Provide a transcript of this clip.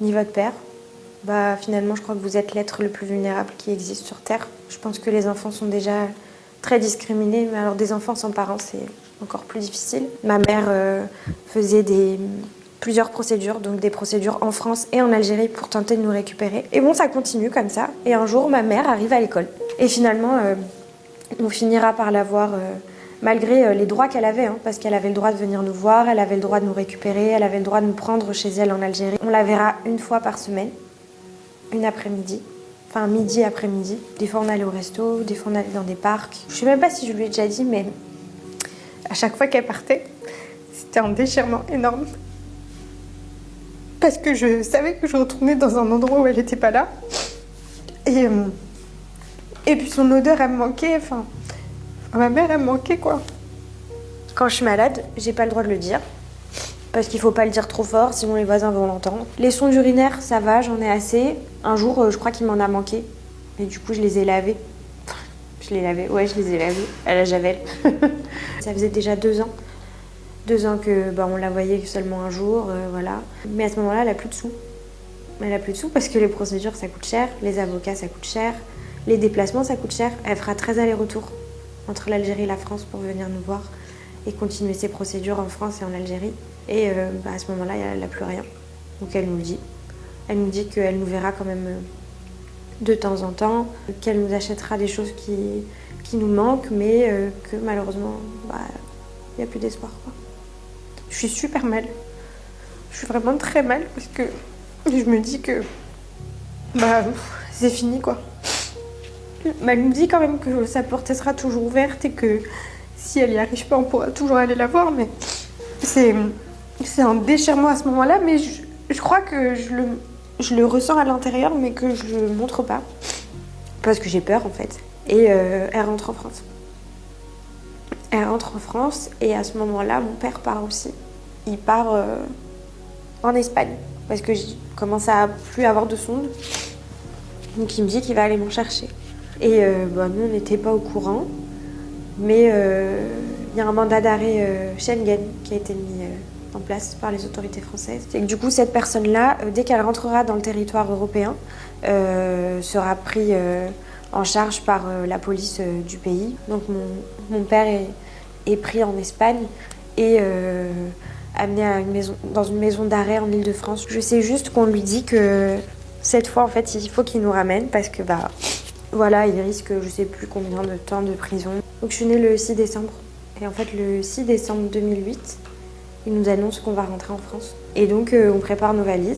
ni votre père. Bah, finalement, je crois que vous êtes l'être le plus vulnérable qui existe sur Terre. Je pense que les enfants sont déjà très discriminés, mais alors des enfants sans parents, c'est encore plus difficile. Ma mère faisait plusieurs procédures, donc des procédures en France et en Algérie pour tenter de nous récupérer. Et bon, ça continue comme ça. Et un jour, ma mère arrive à l'école. Et finalement, on finira par la voir malgré les droits qu'elle avait, hein, parce qu'elle avait le droit de venir nous voir, elle avait le droit de nous récupérer, elle avait le droit de nous prendre chez elle en Algérie. On la verra une fois par semaine, une après-midi, enfin midi après-midi. Des fois on allait au resto, des fois on allait dans des parcs. Je sais même pas si je lui ai déjà dit, mais à chaque fois qu'elle partait, c'était un déchirement énorme. Parce que je savais que je retournais dans un endroit où elle n'était pas là. Et puis son odeur, elle me manquait, enfin... Ma mère, elle me manquait, quoi. Quand je suis malade, j'ai pas le droit de le dire. Parce qu'il faut pas le dire trop fort, sinon les voisins vont l'entendre. Les sondes urinaires, ça va, j'en ai assez. Un jour, je crois qu'il m'en a manqué. Et du coup, je les ai lavés. Je les lavais, ouais, je les ai lavés à la javel. Ça faisait déjà 2 ans. 2 ans que on la voyait seulement un jour, voilà. Mais à ce moment-là, elle a plus de sous. Elle a plus de sous parce que les procédures, ça coûte cher. Les avocats, ça coûte cher. Les déplacements, ça coûte cher. Elle fera 13 allers-retours entre l'Algérie et la France pour venir nous voir et continuer ses procédures en France et en Algérie. Et à ce moment-là, elle n'a plus rien. Donc elle nous le dit. Elle nous dit qu'elle nous verra quand même de temps en temps, qu'elle nous achètera des choses qui nous manquent, mais que malheureusement, il n'y a plus d'espoir, quoi. Je suis super mal. Je suis vraiment très mal parce que je me dis que c'est fini, quoi. Mais elle nous dit quand même que sa porte sera toujours ouverte et que si elle n'y arrive pas, on pourra toujours aller la voir. Mais c'est un déchirement à ce moment-là, mais je crois que je le ressens à l'intérieur, mais que je le montre pas. Parce que j'ai peur, en fait. Et elle rentre en France. Elle rentre en France et à ce moment-là, mon père part aussi. Il part en Espagne parce que je commence à plus avoir de sonde. Donc il me dit qu'il va aller m'en chercher. Et nous, on n'était pas au courant, mais il y a un mandat d'arrêt Schengen qui a été mis en place par les autorités françaises. Et que, du coup, cette personne-là, dès qu'elle rentrera dans le territoire européen, sera prise en charge par la police du pays. Donc mon père est pris en Espagne et amené dans une maison d'arrêt en Île-de-France. Je sais juste qu'on lui dit que cette fois, en fait, il faut qu'il nous ramène parce que voilà, il risque je sais plus combien de temps de prison. Donc je suis née le 6 décembre. Et en fait, le 6 décembre 2008, il nous annonce qu'on va rentrer en France. Et donc, on prépare nos valises.